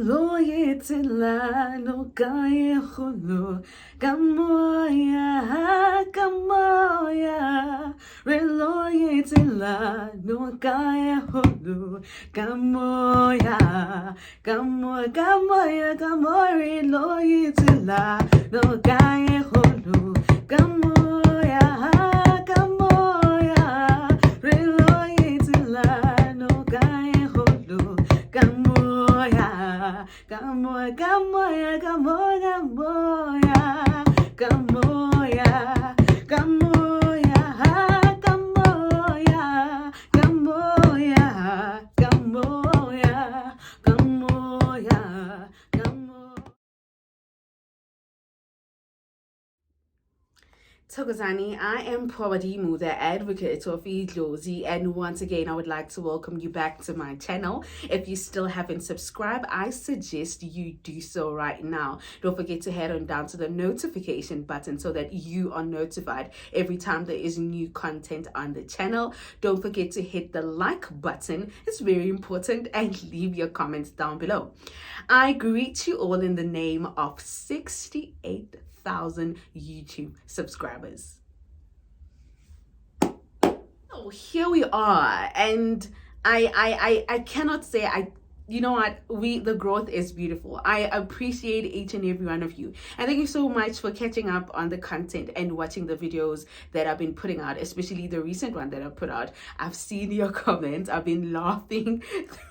Lo yetila no kaya hulu kamoya kamoya Relo yetila no kaya hulu kamoya kamoya Relo yetila no kaya hulu kamoya Relo yetila no kaya hulu kamoya Kamoya, kamoya, kamoya, kamoya, kamoya, kamoya, kamoya, kamoya, kamoya, kamoya. Thokozani, I am Probadimu, the advocate of Dlozi, and once again, I would like to welcome you back to my channel. If you still haven't subscribed, I suggest you do so right now. Don't forget to head on down to the notification button so that you are notified every time there is new content on the channel. Don't forget to hit the like button, it's very important, and leave your comments down below. I greet you all in the name of 68,000 YouTube subscribers. Oh, here we are, and I cannot say you know what, the growth is beautiful. I appreciate each and every one of you, and thank you so much for catching up on the content and watching the videos that I've been putting out, especially the recent one that I put out. I've seen your comments, I've been laughing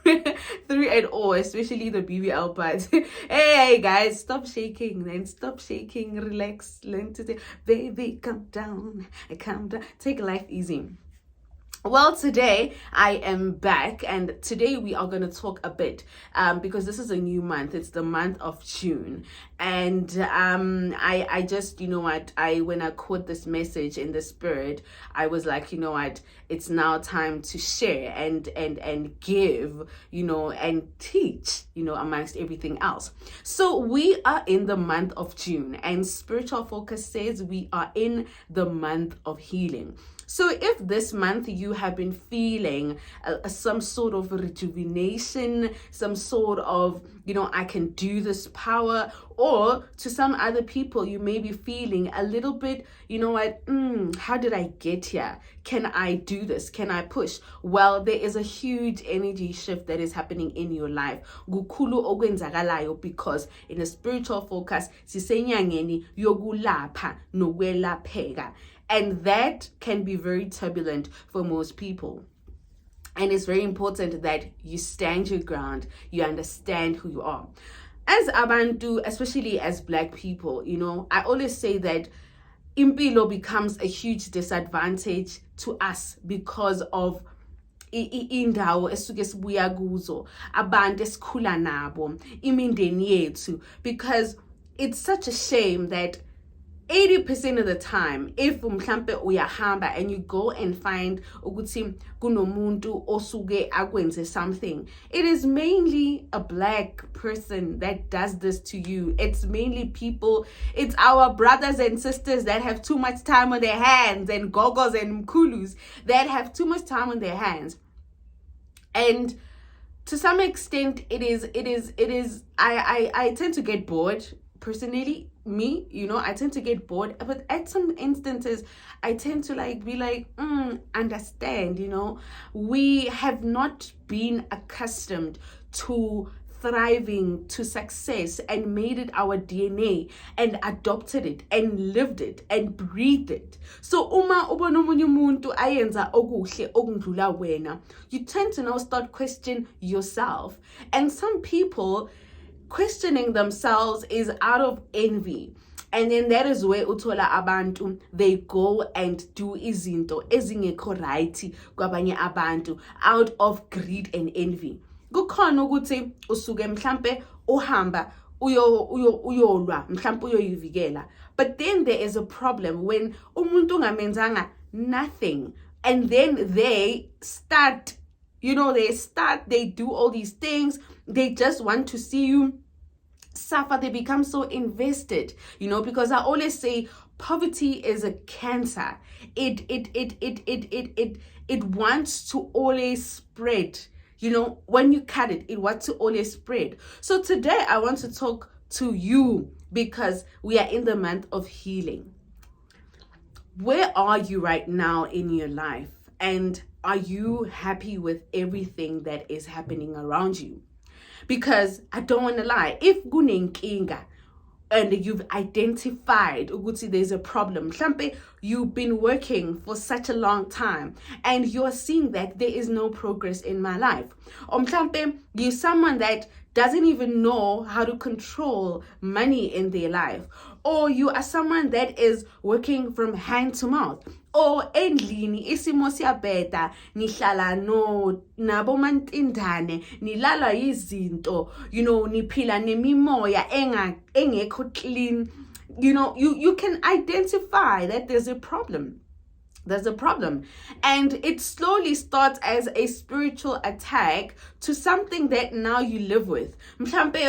through it all, especially the BBL part. Hey guys, stop shaking, relax, learn to say, baby, calm down, take life easy. Well, today I am back, and today we are going to talk a bit because this is a new month. It's the month of June, and I just, you know what, when I caught this message in the spirit, I was like, you know what, it's now time to share and give, you know, and teach, you know, amongst everything else. So we are in the month of June, and Spiritual Focus says we are in the month of healing. So if this month you have been feeling some sort of rejuvenation, some sort of, you know, I can do this power, or to some other people, you may be feeling a little bit, you know what, how did I get here? Can I do this? Can I push? Well, there is a huge energy shift that is happening in your life. Kukhulu okwenzakalayo, because in a Spiritual Focus, sisenyangeni yokulapha nokwelapheka. And that can be very turbulent for most people. And it's very important that you stand your ground, you understand who you are. As Abantu, especially as Black people, you know, I always say that impilo becomes a huge disadvantage to us because of indawo esuke sibuya kuzo, abantu esikhula nabo, imindeni yethu, because it's such a shame that 80% of the time, if mhlampe uyahamba and you go and find ukuthi kunomuntu osuke akwenze something, it is mainly a Black person that does this to you. It's mainly people, it's our brothers and sisters that have too much time on their hands, and gogos and mkulus that have too much time on their hands. And to some extent, it is I tend to get bored personally. Me, you know, I tend to get bored, but at some instances I tend to be like, understand, you know, we have not been accustomed to thriving, to success, and made it our DNA and adopted it and lived it and breathed it. So uma ubona omunye umuntu ayenza okuhle okundlula wena, you tend to now start questioning yourself. And some people questioning themselves is out of envy, and then that is where uthola abantu, they go and do izinto ezingekho right kwabanye abantu out of greed and envy. Kukhona ukuthi usuke mhlambe uhamba uyolwa mhlambe uyoyivikela, but then there is a problem when umuntu ungamenzanga nothing, and then they start, you know, they do all these things. They just want to see you suffer. They become so invested, you know, because I always say poverty is a cancer. It wants to always spread when you cut it, it wants to always spread. So today I want to talk to you because we are in the month of healing. Where are you right now in your life? And are you happy with everything that is happening around you? Because I don't want to lie, if kunenkinga and you've identified ukuthi there's a problem, mhlampe you've been working for such a long time and you're seeing that there is no progress in my life, or mhlampe you're someone that doesn't even know how to control money in their life, or you are someone that is working from hand to mouth, or endlini isimo siyabheda, nihlala nabo mantindane, nilala izinto, niphila nemimoya engekho clean. You can identify that there's a problem. There's a problem, and it slowly starts as a spiritual attack to something that now you live with. Mhlampe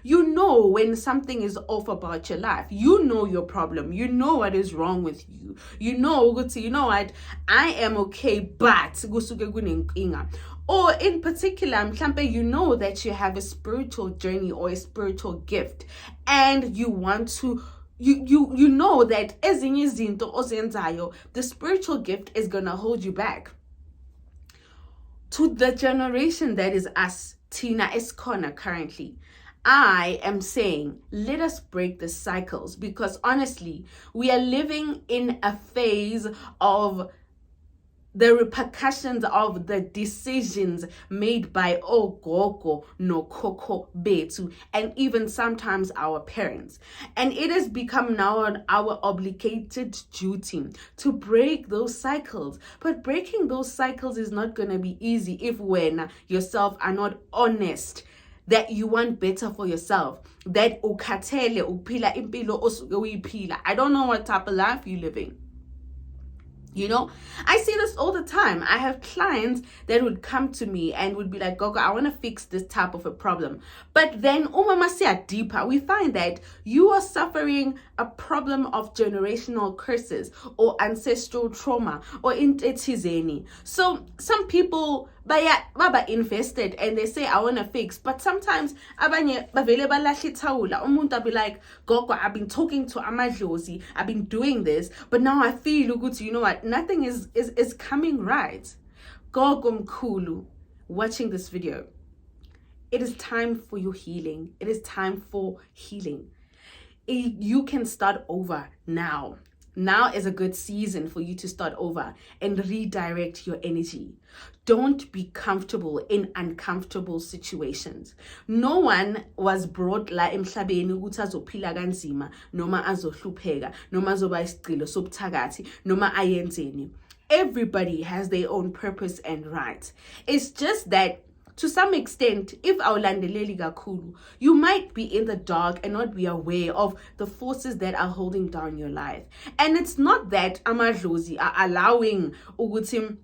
you know when something is off about your life. You know your problem. You know what is wrong with you. You know what, I am okay, but kusuke kunenkinga. Or in particular, mhlampe you know that you have a spiritual journey or a spiritual gift, and you want to you know that ezinye izinto ozenzayo, the spiritual gift is gonna hold you back. To the generation that is us, Tina Escona currently, I am saying, let us break the cycles, because honestly, we are living in a phase of the repercussions of the decisions made by ogogo no koko betu, and even sometimes our parents. And it has become now our obligated duty to break those cycles. But breaking those cycles is not going to be easy if when yourself are not honest that you want better for yourself, that ukhathele uphila impilo osuke uyiphila. I don't know what type of life you're living. I see this all the time. I have clients that would come to me and would be like, Gogo, I want to fix this type of a problem. But then, umama deeper, we find that you are suffering a problem of generational curses or ancestral trauma or intethizeni. So some people baba invested and they say I want to fix, but sometimes abanye bavele balahle thawula. Umuntu will be like, Gogo, I've been talking to Dlozi, I've been doing this, but now I feel good. You know what? Nothing is coming right. Gogo mkhulu, watching this video, it is time for your healing. It is time for healing. You can start over now. Now is a good season for you to start over and redirect your energy. Don't be comfortable in uncomfortable situations. No one was brought la emhlabeni ukuthi azophila kanzima, noma azohlupheka, noma azoba isigcilo sobuthakathi, noma ayenzeni. Everybody has their own purpose and right. It's just that to some extent, if awulandeleli kakhulu, you might be in the dark and not be aware of the forces that are holding down your life. And it's not that amadlozi are allowing ukuthi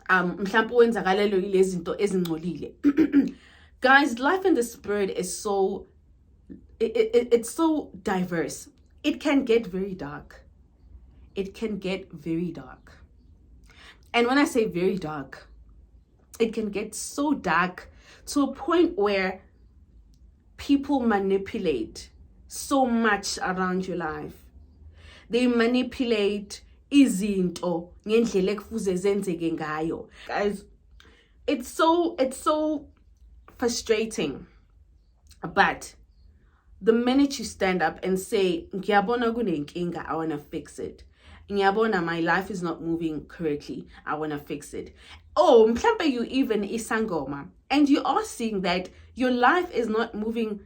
mhlawumbe wenzakalelo yilezi zinto ezingcolile. Guys, life in the spirit is so it's so diverse. It can get very dark. It can get very dark. And when I say very dark, it can get so dark to a point where people manipulate so much around your life. They manipulate izinto ngendlela ekufuze zenzeke ngayo. Guys, it's so frustrating. But the minute you stand up and say, ngiyabona kunenkinga, I want to fix it. Ngiyabona, my life is not moving correctly, I want to fix it. Oh, mhlambe you even isangoma, and you are seeing that your life is not moving,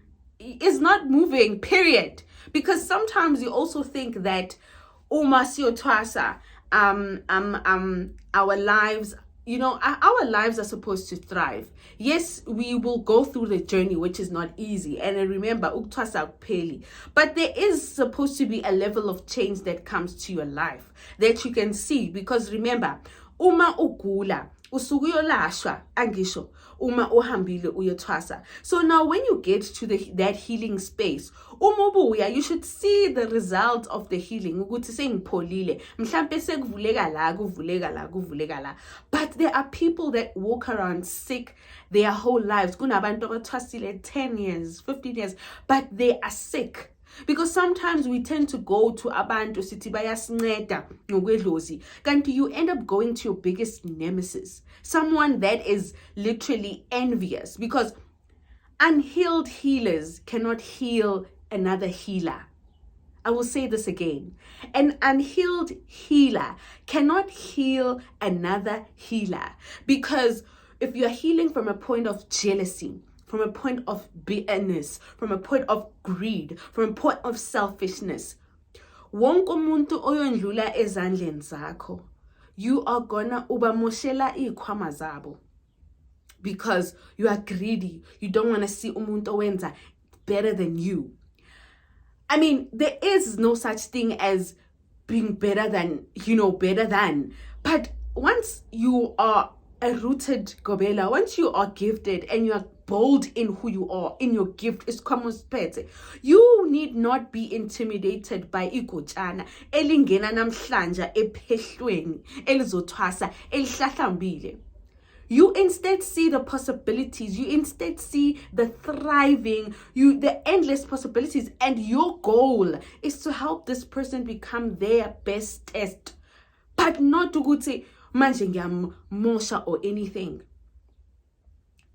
period. Because sometimes you also think that uma siyotwasa, our lives, our lives are supposed to thrive. Yes, we will go through the journey, which is not easy. And remember, uktwasa kupheli. But there is supposed to be a level of change that comes to your life that you can see. Because remember, uma ugula, usuke uyolashwa angisho uma uhambile uyothwasa. So now when you get to that healing space, uma ubuya, you should see the result of the healing ukuthi sengipholile mhlambe sekuvuleka la kuvuleka la kuvuleka la. But there are people that walk around sick their whole lives. Kunabantu abathwasile 10 years 15 years but they are sick. Because sometimes we tend to go to abantu sithi bayasinceda ngokwedlozi, kanti you end up going to your biggest nemesis, someone that is literally envious, because unhealed healers cannot heal another healer. I will say this again. An unhealed healer cannot heal another healer, because if you're healing from a point of jealousy, from a point of bitterness, from a point of greed, from a point of selfishness, wonke umuntu oyondlula ezandleni zakho, you are gonna ubamoshela ikhwama zabo, because you are greedy. You don't want to see umuntu owenza better than you. I mean, there is no such thing as being better than, better than. But once you are a rooted gobela, once you are gifted and you are bold in who you are, in your gift, you need not be intimidated by igotshana elingena namhlanja ephehlweni elizothwasa elihlahlambile. You instead see the possibilities. You instead see the thriving, the endless possibilities. And your goal is to help this person become their best test. But not to go say, manje ngiyamosha or anything.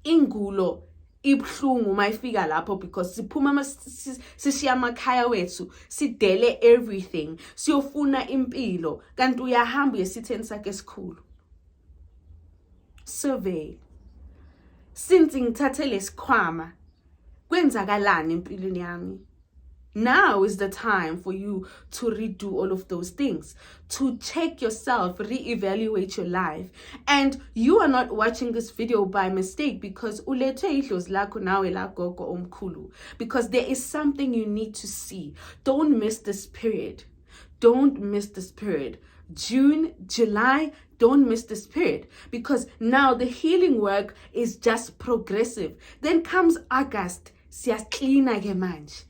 Ingulo ibhlungu mayifika lapho, because siphuma sishiya amakhaya wethu sidele everything siyofuna impilo, kanti uyahamba uyesitheni sakhe esikhulu. Survey, since ngithathe lesikhwama kwenzakalani empilweni yami? Now is the time for you to redo all of those things, to check yourself, reevaluate your life. And you are not watching this video by mistake, because ulethe idlozi lakho nawe la gogo omkhulu, because there is something you need to see. Don't miss this period. Don't miss this period. June, July, don't miss this period, because now the healing work is just progressive. Then comes August, siyacleana ke manje.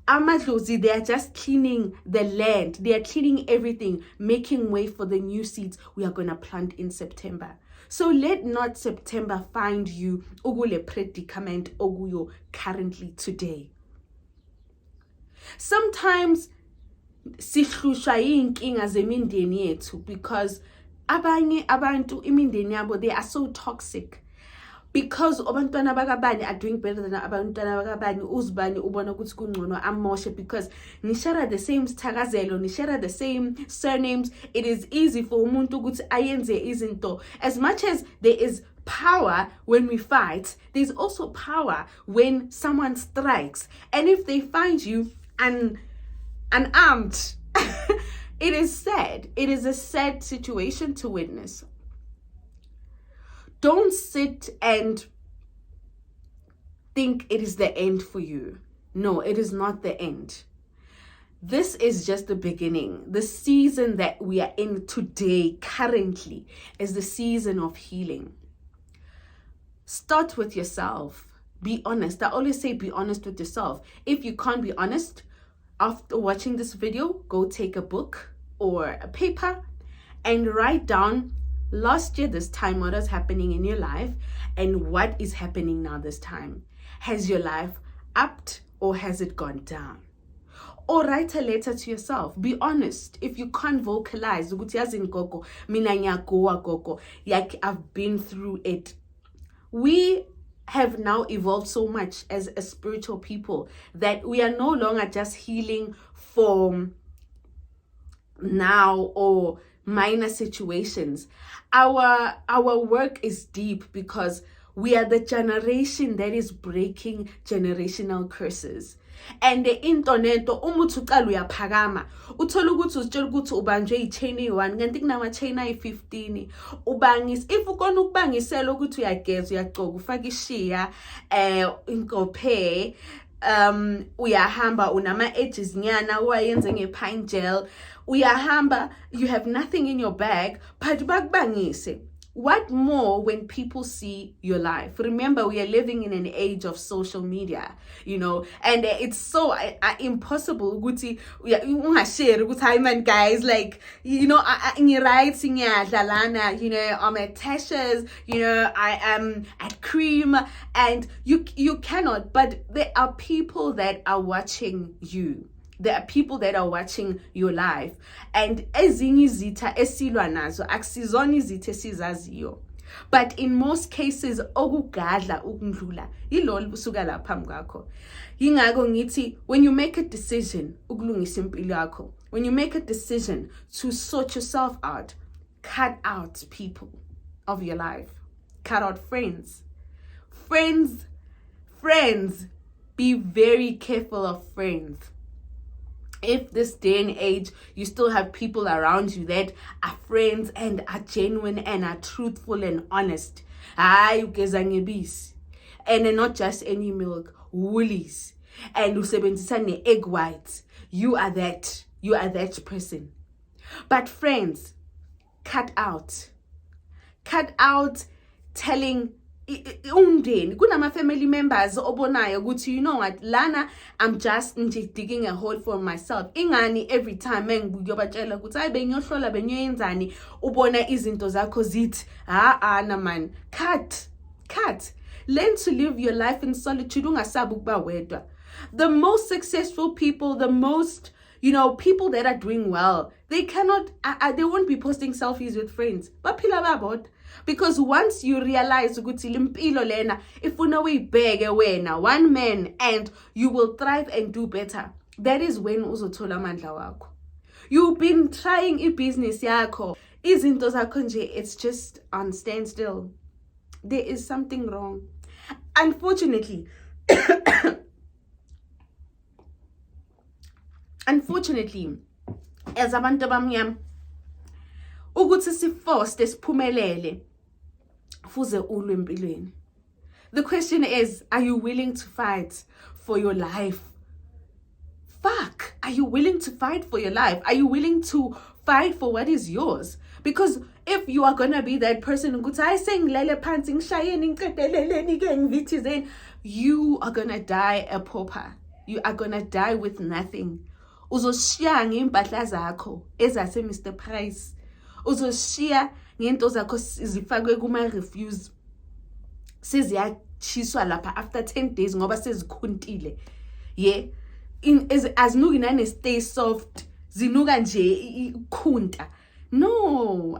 Amadlozi, they are just cleaning the land. They are cleaning everything, making way for the new seeds we are going to plant in September. So let not September find you ugule predicament oguyo currently today. Sometimes sihlushwa yinkinga zemindeni yethu, because abanye abantu imindeni yabo, they are so toxic. Because abantwana bakabani are doing better than abantwana bakabani, uzibani ubona ukuthi kungcono amoshe, because nishare the same sithakazelo, nishare the same surnames. It is easy for umuntu ukuthi ayenze izinto. As much as there is power when we fight, there's also power when someone strikes. And if they find you unarmed, it is sad. It is a sad situation to witness. Don't sit and think it is the end for you. No, it is not the end. This is just the beginning. The season that we are in today, currently, is the season of healing. Start with yourself. Be honest. I always say be honest with yourself. If you can't be honest, after watching this video, go take a book or a paper and write down last year this time what is happening in your life and what is happening now this time. Has your life upped or has it gone down? Or write a letter to yourself. Be honest. If you can't vocalize, ukuthi yazi gogo, mina ngiyagowa gogo, like I've been through it. We have now evolved so much as a spiritual people that we are no longer just healing for now or minor situations. Our work is deep, because we are the generation that is breaking generational curses. And the internet umuthi uqala uyaphakama uthola ukuthi uzitshela ukuthi ubanjwe i-chain eyi-1 kanti kunama-chain ayi-15 ubangisa. If ukona ukubangisela ukuthi uyageza uyagcoka ufaka ishiya inkophe uyahamba unama-edges nyana uwayenze nge-pine gel uyahamba, you have nothing in your bag, but bakubangise what more when people see your life? Remember, we are living in an age of social media, and it's so impossible. Guys, like, writing, I'm at Tasha's, I am at Cream, and you cannot. But there are people that are watching you. There are people that are watching your life, and ezinye izitha esilwa nazo akusizona izitha esizaziyo, but in most cases okugadla ukundlula yilolu busuka la phambi kwakho. Yingakho ngithi, when you make a decision ukulungisa impilo yakho, when you make a decision to sort yourself out, cut out people of your life, cut out friends. Be very careful of friends. If this day and age you still have people around you that are friends and are genuine and are truthful and honest, and not just any milk, Woolies, and usebenzisa egg whites, you are that person. But friends, cut out telling umndeni. Kunama family members obonayo ukuthi, you know what, lana I'm just digging a hole for myself. Ingani every time ngiyobatshela ukuthi hayi bengiyohlola bengiyoyenzani ubona izinto zakho zithi na man. Cut. Learn to live your life in solitude. Ungasabi ukuba wedwa. The most successful people, the most people that are doing well, they won't be posting selfies with friends. Baphila babodwa. Because once you realize ukuthi limpilo lena ifuna uyibheke wena one man and you will thrive and do better, that is when uzothola amandla wakho. You've been trying business yakho, izinto zakho nje, it's just on standstill. There is something wrong. Unfortunately, as abantu abamnyama ukuthi siforce siphumelele fuze ulwe empilweni. The question is, are you willing to fight for your life? Are you willing to fight for your life? Are you willing to fight for what is yours? Because if you are gonna be that person ukuthi ayisengilele phansi ngishayeni ngiqedeleleni ke ngivithizeni, you are gonna die a pauper. You are gonna die with nothing. Uzoshiya ngeimpahla zakho ezase Mr. Price. Uzoshiya ngento zakho zifakwe kuma refuse. Seziyachiswa lapha after 10 days ngoba sezikhuntile. Azinuki nane stay soft, zinuka nje ikhunta. No,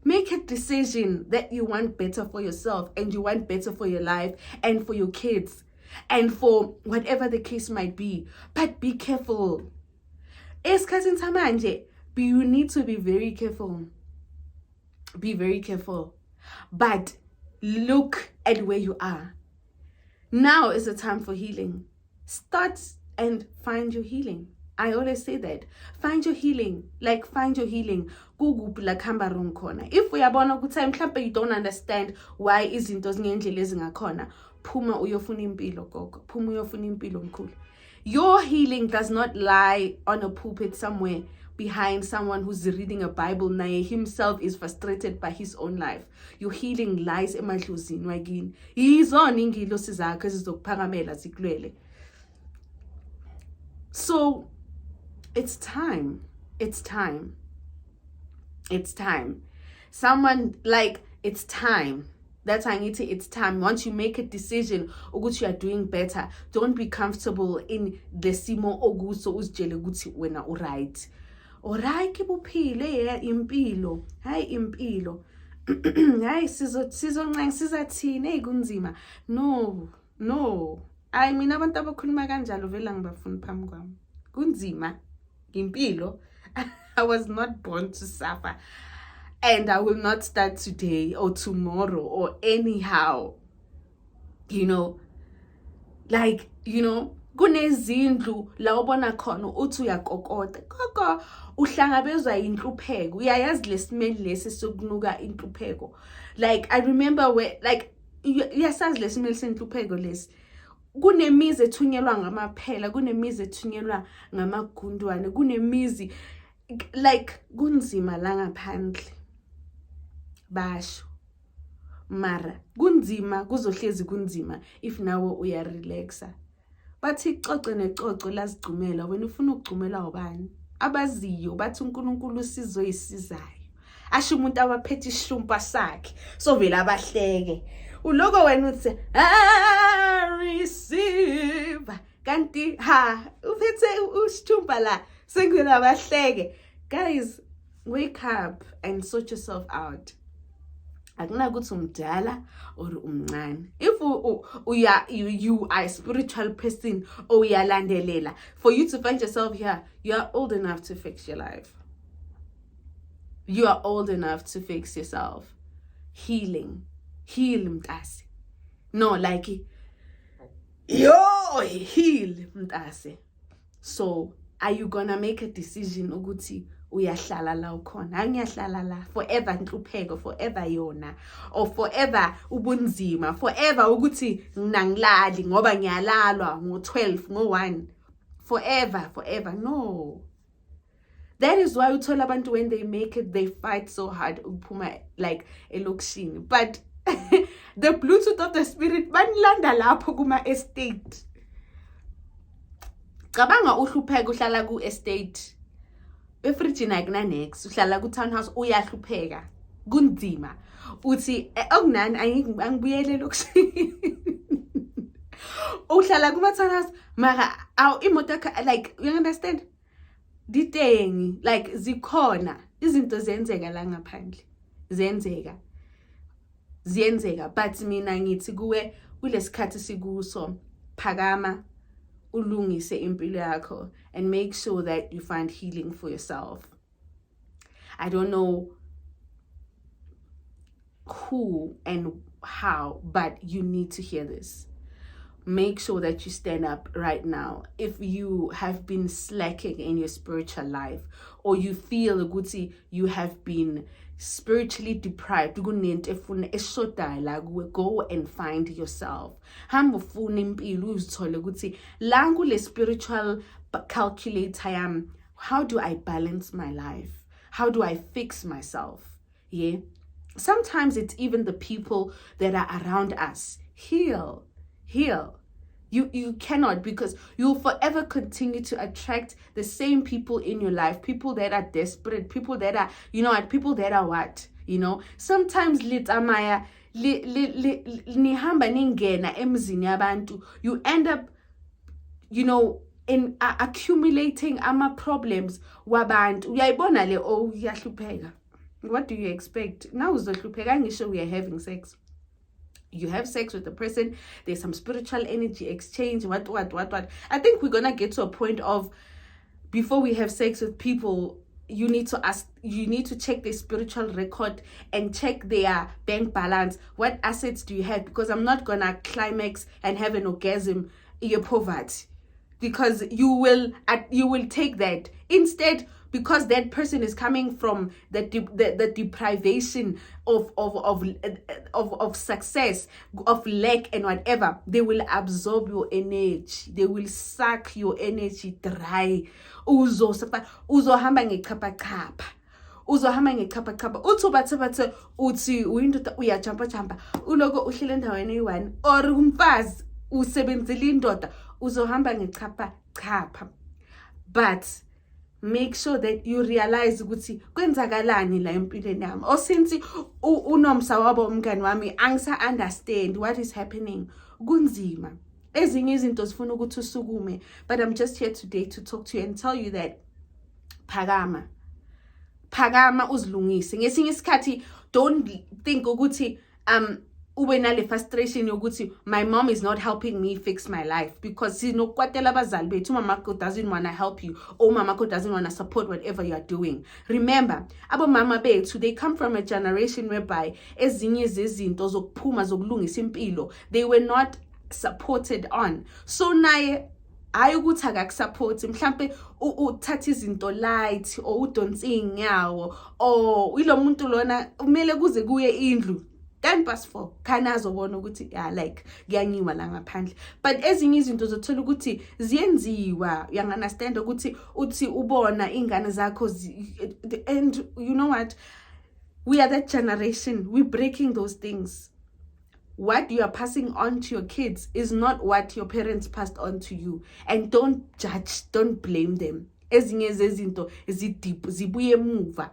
Make a decision that you want better for yourself and you want better for your life and for your kids and for whatever the case might be. But be careful. Esikhathini samanje, you need to be very careful. Be very careful. But look at where you are. Now is the time for healing. Start and find your healing. I always say that. Find your healing. Like, find your healing. Kuguphi la khamba wrong corner. If uyabona ukuthi mhlawumbe you don't understand why izinto zingendlela ezingakhona, phuma uyofuna impilo gogo. Phuma uyofuna impilo mkhulu. Your healing does not lie on a pulpit somewhere behind someone who's reading a Bible naye himself is frustrated by his own life. Your healing lies emadlozini wagini. Yizona ingilosi zakho ezizokuphakamela zikulwele. So it's time. Someone like, it's time. That's why I need to, it's time. Once you make a decision, ukuthi you are doing better, don't be comfortable in the simo oguso uzjele ukuthi wena right. Alright, kibuphile impilo. Hayi impilo. Hayi sizathini ekunzima. No. I mean abantu abakhuluma kanjalo vela ngibafuna phambi kwami. Kunzima impilo. I was not born to suffer. And I will not start today or tomorrow or anyhow. Kunezindlu la ubona khona uthi uyakokota. Koko uhlangabezwa inhlupheko. Uyayazi lesimeli lesi sokunuka inhlupheko. Like, I remember where, like, yasazi lesimeli senhlupheko lesi. Kunemizi ethunyelwa ngamaphela, kunemizi ethunyelwa ngamagundwane, kunemizi like kunzima la ngaphandle. basho mara kunzima kuzohlezi kunzima if nawe uyarelaxa bathi ixoxe nexoxo lazigcumela wena ufuna ukugcumela ubani abaziyo bathi uNkulunkulu sizoyisizayo asho umuntu abaphethe ishumpa sakhe so vela abahleke uloko wena uthi receive kanti ha uphethe ushumpa la sengena abahleke. Guys, wake up and sort yourself out. Akunakuthi umdala or umncane. If you are a spiritual person or uyalandelela, for you to find yourself here, you are old enough to fix your life. You are old enough to fix yourself. Heal mtase. No, like yo heal mtase. So are you gonna make a decision ukuthi uyahlala la ukhona angiyahlala la forever nhlupheko forever yona or forever ubunzima forever ukuthi ngingilali ngoba ngiyalalwa ngo12 ngo1 forever no. That is why uthola abantu when they make it they fight so hard ukuphuma like elokishini, but the Bluetooth of the spirit banilanda lapho kuma estate. Cabanga uhlupheka uhlala ku estate efridgini akuna next uhlala ku townhouse uyahlupheka kunzima uthi okunani angibuyele lokishini uhlala kuma townhouse mara aw imoto like you understand ditengi like zikhona izinto zenzeka la ngaphandle ziyenzeka but mina ngithi kuwe kulesikhathi sikuso phakama ulungise impilo yakho and make sure that you find healing for yourself. I don't know who and how, but you need to hear this. Make sure that you stand up right now. If you have been slacking in your spiritual life or you feel you have been spiritually deprived, go and find yourself. Langu spiritual calculator, how do I balance my life? How do I fix myself? Yeah. Sometimes it's even the people that are around us. Heal. You cannot, because you'll forever continue to attract the same people in your life, people that are desperate, people that are, people that are what, sometimes litamaya nihamba ningena emzini yabantu, you end up, in accumulating ama problems wabantu. Uyayibona le uyahlupheka. What do you expect? Now uzohlupheka ngisho we are having sex. You have sex with the person, there's some spiritual energy exchange, what. I think we're gonna get to a point of, before we have sex with people, you need to check their spiritual record and check their bank balance. What assets do you have? Because I'm not gonna climax and have an orgasm in your poverty, because you will take that instead. Because that person is coming from the deprivation of success, of lack and whatever, they will absorb your energy. They will suck your energy dry. Uzohamba ngechapachapa. Uthi bathe uthi uyindoda uyajampa uloko uhlele endaweni eyi1 or umfazi usebenzile indoda uzohamba ngechapachapa. But make sure that you realize ukuthi kwenzakalani la empilweni yami, or since unomsa wabo umngani wami angisa understand what is happening kunzima. Ezinye izinto zifuna ukuthi usukume, but I'm just here today to talk to you and tell you that phakama uzilungise. Ngesinye isikhathi don't think ukuthi ube nale frustration yokuthi my mom is not helping me fix my life, because sinokwatela abazali bethu mama doesn't want to help you, or mama doesn't want to support whatever you are doing. Remember, abo mama bethu, they come from a generation whereby ezinye zezinto zokuphuma zokulungisa impilo they were not supported on. So naye hayi ukuthi akakusupport, mhlambe uthatha izinto light or udonsi inyawo, or ilo muntu lona kumele kuze kuye indlu 10:04 khana azobona ukuthi like kuyanyiwa la ngaphandle. But ezinye izinto zothola ukuthi ziyenziwa, you understand ukuthi uthi ubona ingane zakho and you know what, We are that generation. We're breaking those things. What you are passing on to your kids is not what your parents passed on to you. And don't judge, don't blame them. Ezinye zezinto deep zibuye emuva.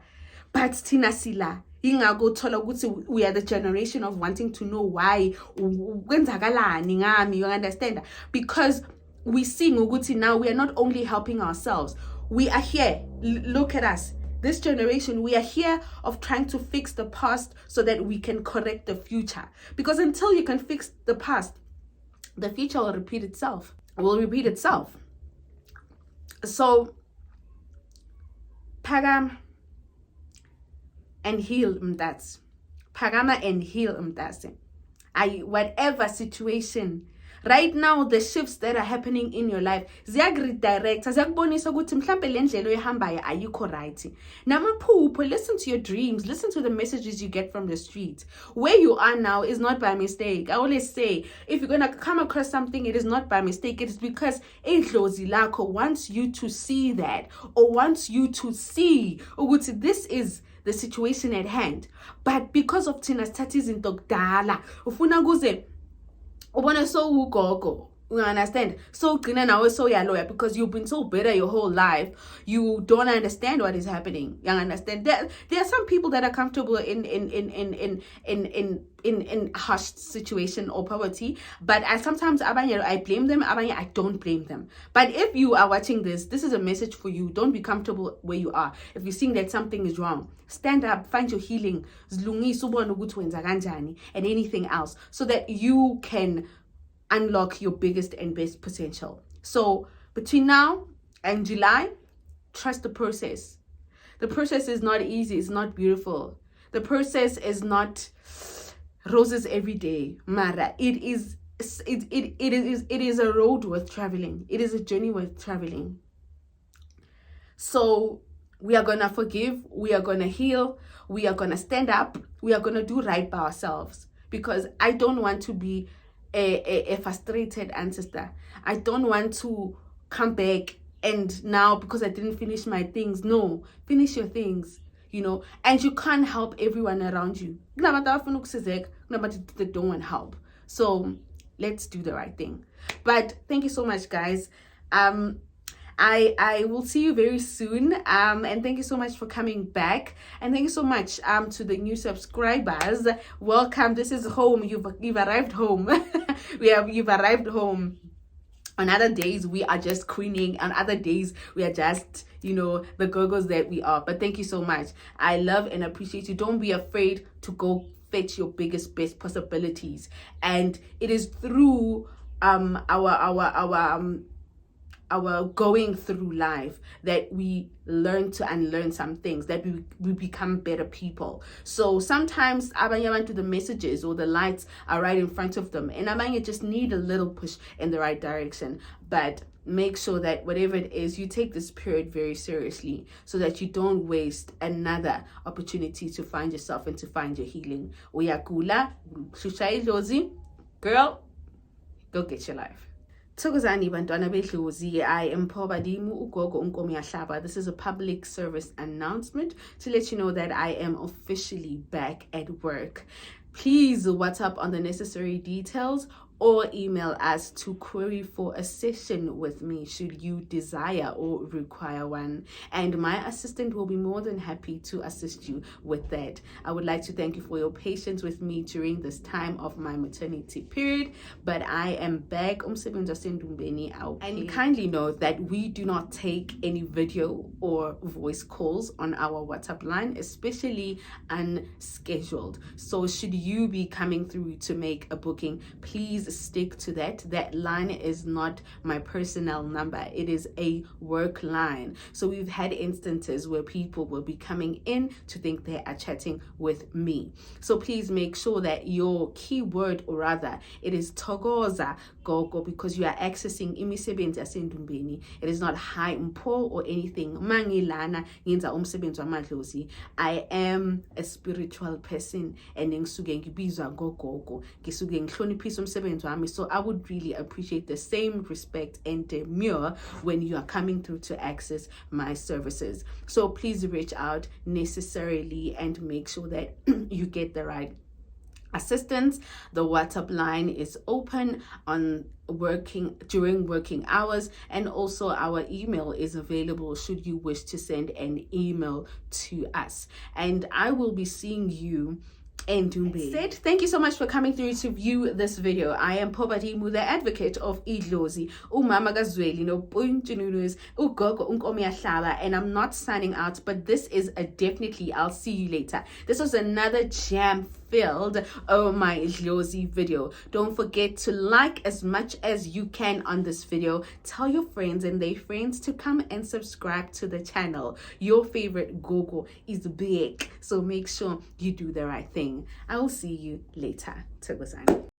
But thina sila ingako thola ukuthi we are the generation of wanting to know why kwenzakalani ngami, you understand? Because we sing ukuthi now we are not only helping ourselves, we are here. Look at us. This generation, we are here of trying to fix the past so that we can correct the future. Because until you can fix the past, the future will repeat itself. So, Pagam and heal mdatsi. Pagama and heal mdatsi. Whatever situation. Right now, the shifts that are happening in your life, ziyakuredirect, ziyakubonisa ukuthi mhlambe le ndlela oyihambayo ayikho right. Namaphupho, listen to your dreams, listen to the messages you get from the streets. Where you are now is not by mistake. I always say, if you're gonna come across something, it is not by mistake. It is because Dlozi lakho wants you to see that, or wants you to see ukuthi this is the situation at hand. But because of Tina's tatis in Tokdala, ufuna kuze ubona so ugogo, you understand? So now so ya lawyer because you've been so bitter your whole life. You don't understand what is happening. You understand? There are some people that are comfortable in harsh situation or poverty, but sometimes I blame them, I don't blame them. But if you are watching this is a message for you. Don't be comfortable where you are. If you're seeing that something is wrong, stand up, find your healing, and anything else, so that you can unlock your biggest and best potential. So between now and July, trust the process. The process is not easy, it's not beautiful. The process is not roses every day. Mara, it is a road worth traveling. It is a journey worth traveling. So we are gonna forgive, we are gonna heal, we are gonna stand up, we are gonna do right by ourselves. Because I don't want to be a frustrated ancestor. I don't want to come back and now because I didn't finish my things. No, finish your things, and you can't help everyone around you. They don't want help. So let's do the right thing. But thank you so much, guys. I will see you very soon, and thank you so much for coming back, and thank you so much to the new subscribers. Welcome. This is home. You've arrived home. You've arrived home. On other days we are just queening, on other days we are just the go-go's that we are. But thank you so much. I love and appreciate you. Don't be afraid to go fetch your best possibilities, and it is through our going through life that we learn to unlearn some things, that we become better people. So sometimes abanye abantu the messages or the lights are right in front of them, and abanye just need a little push in the right direction. But make sure that whatever it is, you take this period very seriously, so that you don't waste another opportunity to find yourself and to find your healing. Uyakula, Shushai Dlozi, girl, go get your life. Thokozani bantwana beDlozi, I am Pobadimu Ugogo Unkomi Ahlaba. This is a public service announcement to let you know that I am officially back at work. Please WhatsApp on the necessary details or email us to query for a session with me should you desire or require one, and my assistant will be more than happy to assist you with that. I would like to thank you for your patience with me during this time of my maternity period, but I am back. And kindly note that we do not take any video or voice calls on our WhatsApp line, especially unscheduled. So should you be coming through to make a booking, please stick to that line is not my personal number, it is a work line. So we've had instances where people will be coming in to think they are chatting with me. So please make sure that your keyword, or rather it is Thokoza Gogo, because you are accessing imisebenzi yasendumbeni. It is not high mpo or anything. Mangilana ngenza umsebenzi wamadlozi. I am a spiritual person, and ngisuke ngibizwa gogogo, ngisuke ngihloniphisa umsebenzi So I would really appreciate the same respect and demure when you are coming through to access my services. So please reach out necessarily and make sure that you get the right assistance. The WhatsApp line is open on during working hours, and also our email is available should you wish to send an email to us, and I will be seeing you in Dumbe. Thank you so much for coming through to view this video. I am Pobadimu, the advocate of Dlozi, Umama Gazweli, no Puntunus, Ugogo Unkomiahlaba, and I'm not signing out, but this is a definitely, I'll see you later. This was another jam-filled Oh My Dlozi video. Don't forget to like as much as you can on this video. Tell your friends and their friends to come and subscribe to the channel. Your favorite Gogo is big, so make sure you do the right thing. I will see you later. Thokozani.